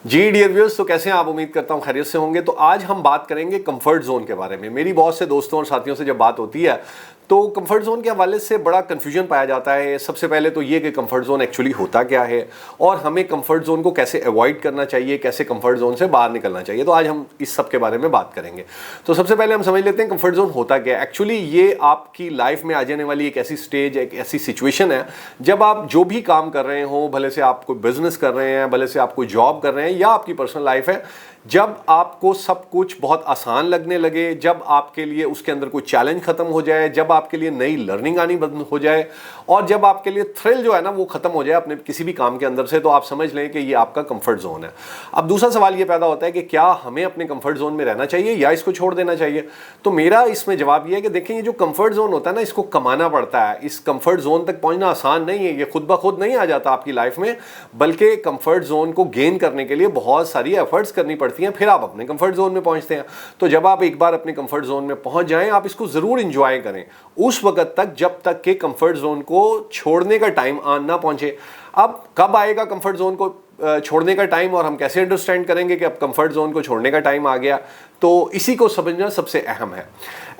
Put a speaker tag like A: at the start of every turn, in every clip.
A: जी dear viewers, तो कैसे हैं आप? उम्मीद करता हूं खैरियत से होंगे। तो आज हम बात करेंगे कंफर्ट जोन के बारे में। मेरी बहुत से दोस्तों और साथियों से जब बात होती है तो कंफर्ट जोन के हवाले से बड़ा कन्फ्यूजन पाया जाता है। सबसे पहले तो ये कि कंफर्ट जोन एक्चुअली होता क्या है और हमें कंफर्ट जोन को कैसे अवॉइड करना चाहिए, कैसे कंफर्ट जोन से बाहर निकलना चाहिए। तो आज हम इस सब के बारे में बात करेंगे। तो सबसे पहले हम समझ लेते हैं कंफर्ट जोन होता क्या है। एक्चुअली ये आपकी लाइफ में आ जाने वाली एक ऐसी स्टेज, एक ऐसी सिचुएशन है जब आप जो भी काम कर रहे हो, भले से आप कोई बिजनेस कर रहे हैं, भले से आप कोई जॉब कर रहे हैं या आपकी पर्सनल लाइफ है, जब आपको सब कुछ बहुत आसान लगने लगे, जब आपके लिए उसके अंदर कोई चैलेंज खत्म हो जाए, जब आपके लिए नई लर्निंग आनी बंद हो जाए और जब आपके लिए थ्रिल जो है ना वो खत्म हो जाए अपने किसी भी काम के अंदर से, तो आप समझ लें कि ये आपका कंफर्ट जोन है। अब दूसरा सवाल ये पैदा होता है कि क्या हमें अपने कंफर्ट जोन में रहना चाहिए या इसको छोड़ देना चाहिए। तो मेरा इसमें जवाब ये है कि देखें, ये जो कंफर्ट जोन होता है ना, इसको कमाना पड़ता है। इस कंफर्ट जोन तक पहुंचना आसान नहीं है, ये खुद ब खुद नहीं आ जाता आपकी लाइफ में, बल्कि कंफर्ट जोन को गेन करने के लिए बहुत सारी एफर्ट्स करनी पड़ती हैं, फिर आप अपने कंफर्ट जोन में पहुंचते हैं। तो जब आप एक बार अपने कंफर्ट जोन में पहुंच जाएं, आप इसको जरूर एंजॉय करें उस वक्त तक जब तक कि कंफर्ट जोन को छोड़ने का टाइम ना पहुंचे। अब कब आएगा कंफर्ट जोन को छोड़ने का टाइम और हम कैसे अंडरस्टैंड करेंगे कि अब कंफर्ट जोन को छोड़ने का टाइम आ गया, तो इसी को समझना सबसे अहम है।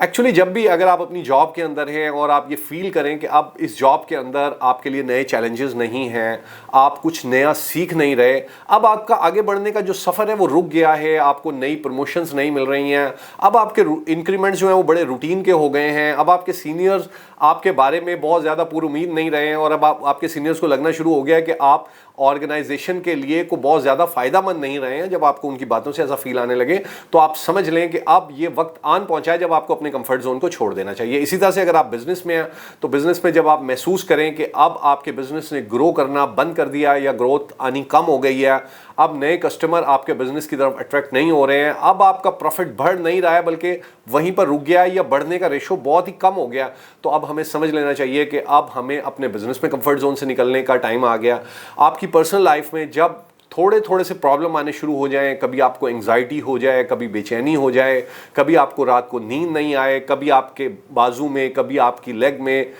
A: एक्चुअली जब भी अगर आप अपनी जॉब के अंदर हैं और आप ये फील करें कि अब इस जॉब के अंदर आपके लिए नए चैलेंजेस नहीं हैं, आप कुछ नया सीख नहीं रहे, अब आपका आगे बढ़ने का जो सफ़र है वो रुक गया है, आपको नई प्रमोशंस नहीं मिल रही हैं, अब आपके इंक्रीमेंट्स जो हैं वो बड़े रूटीन के हो गए हैं, अब आपके सीनियर्स आपके बारे में बहुत ज़्यादा पूरी उम्मीद नहीं रहे हैं और अब आपके सीनियर्स को लगना शुरू हो गया है कि आप ऑर्गेनाइजेशन के लिए को बहुत ज़्यादा फ़ायदामंद नहीं रहे हैं। जब आपको उनकी बातों से ऐसा फील आने लगे तो आप समझ लें कि अब ये वक्त आन पहुंचा है जब आपको अपने कंफर्ट जोन को छोड़ देना चाहिए। इसी तरह से अगर आप बिजनेस में हैं तो बिजनेस में जब आप महसूस करें कि अब आपके बिजनेस ने ग्रो करना बंद कर दिया या ग्रोथ आनी कम हो गई है, अब नए कस्टमर आपके बिजनेस की तरफ अट्रैक्ट नहीं हो रहे हैं, अब आपका प्रॉफिट बढ़ नहीं रहा है बल्कि वहीं पर रुक गया है या बढ़ने का रेशो बहुत ही कम हो गया, तो अब हमें समझ लेना चाहिए कि अब हमें अपने बिजनेस में कंफर्ट जोन से निकलने का टाइम आ गया। आपकी पर्सनल लाइफ में जब थोड़े थोड़े से प्रॉब्लम आने शुरू हो जाएं, कभी आपको एंग्जाइटी हो जाए, कभी बेचैनी हो जाए, कभी आपको रात को नींद नहीं आए, कभी आपके बाजू में, कभी आपकी लेग में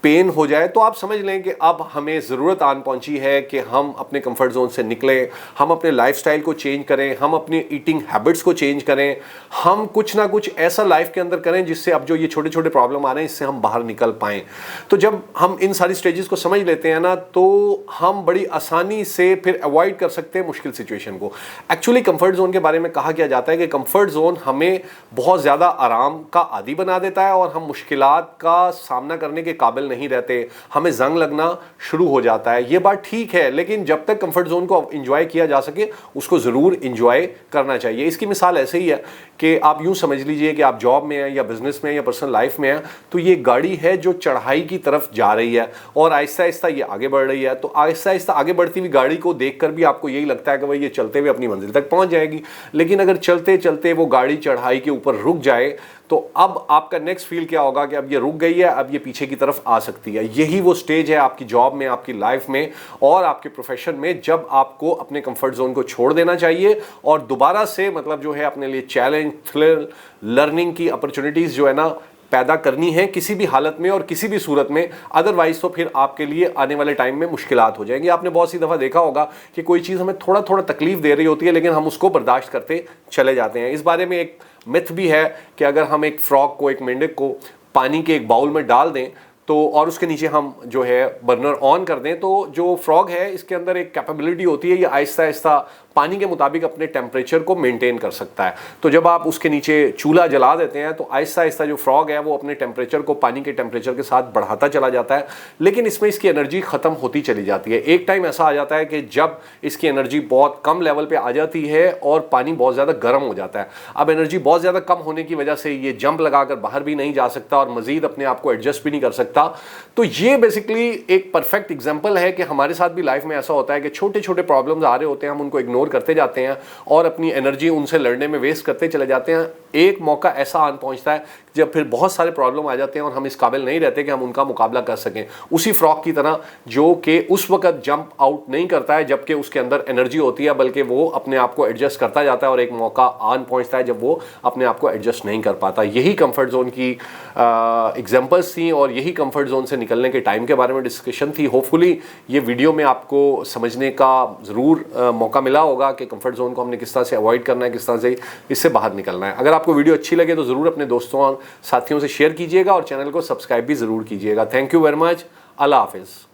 A: पेन हो जाए, तो आप समझ लें कि अब हमें ज़रूरत आन पहुंची है कि हम अपने कंफर्ट जोन से निकलें, हम अपने लाइफस्टाइल को चेंज करें, हम अपनी ईटिंग हैबिट्स को चेंज करें, हम कुछ ना कुछ ऐसा लाइफ के अंदर करें जिससे अब जो ये छोटे छोटे प्रॉब्लम आ रहे हैं इससे हम बाहर निकल पाएँ। तो जब हम इन सारी स्टेजेस को समझ लेते हैं ना, तो हम बड़ी आसानी से फिर अवॉइड कर सकते हैं मुश्किल सिचुएशन को। एक्चुअली कंफर्ट जोन के बारे में कहा क्या जाता है कि कंफर्ट जोन हमें बहुत ज़्यादा आराम का आदी बना देता है और हम मुश्किलात का सामना करने के काबिल नहीं रहते, हमें जंग लगना शुरू हो जाता है। ये बात ठीक है, लेकिन जब तक कंफर्ट जोन को एंजॉय किया जा सके उसको जरूर एंजॉय करना चाहिए। इसकी मिसाल ऐसे ही है कि आप यूं समझ लीजिए कि आप जॉब में हैं या बिजनेस में या पर्सनल लाइफ में हैं, तो ये गाड़ी है जो चढ़ाई की तरफ जा रही है और आहिस्ता आहिस्ता ये आगे बढ़ रही है। तो आहिस्ता आहिस्ता आगे बढ़ती हुई गाड़ी को देखकर भी आपको यही लगता है कि भाई ये चलते हुए अपनी मंजिल तक पहुंच जाएगी, लेकिन अगर चलते चलते वो गाड़ी चढ़ाई के ऊपर रुक जाए तो अब आपका नेक्स्ट फील क्या होगा कि अब ये रुक गई है, अब ये पीछे की तरफ आ सकती है। यही वो स्टेज है आपकी जॉब में, आपकी लाइफ में और आपके प्रोफेशन में जब आपको अपने कंफर्ट जोन को छोड़ देना चाहिए और दोबारा से मतलब जो है अपने लिए चैलेंज, थ्रिल, लर्निंग की अपॉर्चुनिटीज जो है ना पैदा करनी है किसी भी हालत में और किसी भी सूरत में। अदरवाइज तो फिर आपके लिए आने वाले टाइम में मुश्किलात हो जाएंगी। आपने बहुत सी दफ़ा देखा होगा कि कोई चीज़ हमें थोड़ा थोड़ा तकलीफ दे रही होती है लेकिन हम उसको बर्दाश्त करते चले जाते हैं। इस बारे में एक मिथ भी है कि अगर हम एक फ्रॉग को, एक मेंढक को पानी के एक बाउल में डाल दें तो और उसके नीचे हम जो है बर्नर ऑन कर दें, तो जो फ्रॉग है इसके अंदर एक कैपेबिलिटी होती है, ये आहिस्ता आहिस्ता पानी के मुताबिक अपने टेम्परेचर को मेंटेन कर सकता है। तो जब आप उसके नीचे चूल्हा जला देते हैं तो आहिस्ता आहिस्ता जो फ्रॉग है वो अपने टेम्परेचर को पानी के टेम्परेचर के साथ बढ़ाता चला जाता है, लेकिन इसमें इसकी एनर्जी ख़त्म होती चली जाती है। एक टाइम ऐसा आ जाता है कि जब इसकी एनर्जी बहुत कम लेवल पे आ जाती है और पानी बहुत ज़्यादा गर्म हो जाता है। अब एनर्जी बहुत ज़्यादा कम होने की वजह से ये जंप लगाकर बाहर भी नहीं जा सकता और मज़ीद अपने आप को एडजस्ट भी नहीं कर सकता। तो ये बेसिकली एक परफेक्ट एग्जाम्पल है कि हमारे साथ भी लाइफ में ऐसा होता है कि छोटे छोटे प्रॉब्लम्स आ रहे होते हैं, हम उनको इग्नोर करते जाते हैं और अपनी एनर्जी उनसे लड़ने में वेस्ट करते चले जाते हैं। एक मौका ऐसा आन पहुंचता है जब फिर बहुत सारे प्रॉब्लम आ जाते हैं और हम इस काबिल नहीं रहते कि हम उनका मुकाबला कर सकें, उसी फ्रॉक की तरह जो कि उस वक्त जंप आउट नहीं करता है जबकि उसके अंदर एनर्जी होती है, बल्कि वो अपने आप को एडजस्ट करता जाता है और एक मौका आन पहुंचता है जब वो अपने आप को एडजस्ट नहीं कर पाता। यही कंफर्ट जोन की एग्जांपल्स थी और यही कंफर्ट जोन से निकलने के टाइम के बारे में डिस्कशन थी। होपफुली ये वीडियो में आपको समझने का ज़रूर मौका मिला होगा कि कंफर्ट जोन को हमने किस तरह से अवॉइड करना है, किस तरह से इससे बाहर निकलना है। अगर आपको वीडियो अच्छी लगे तो ज़रूर अपने दोस्तों और साथियों से शेयर कीजिएगा और चैनल को सब्सक्राइब भी ज़रूर कीजिएगा। Thank you very much. अल्लाह हाफिज़।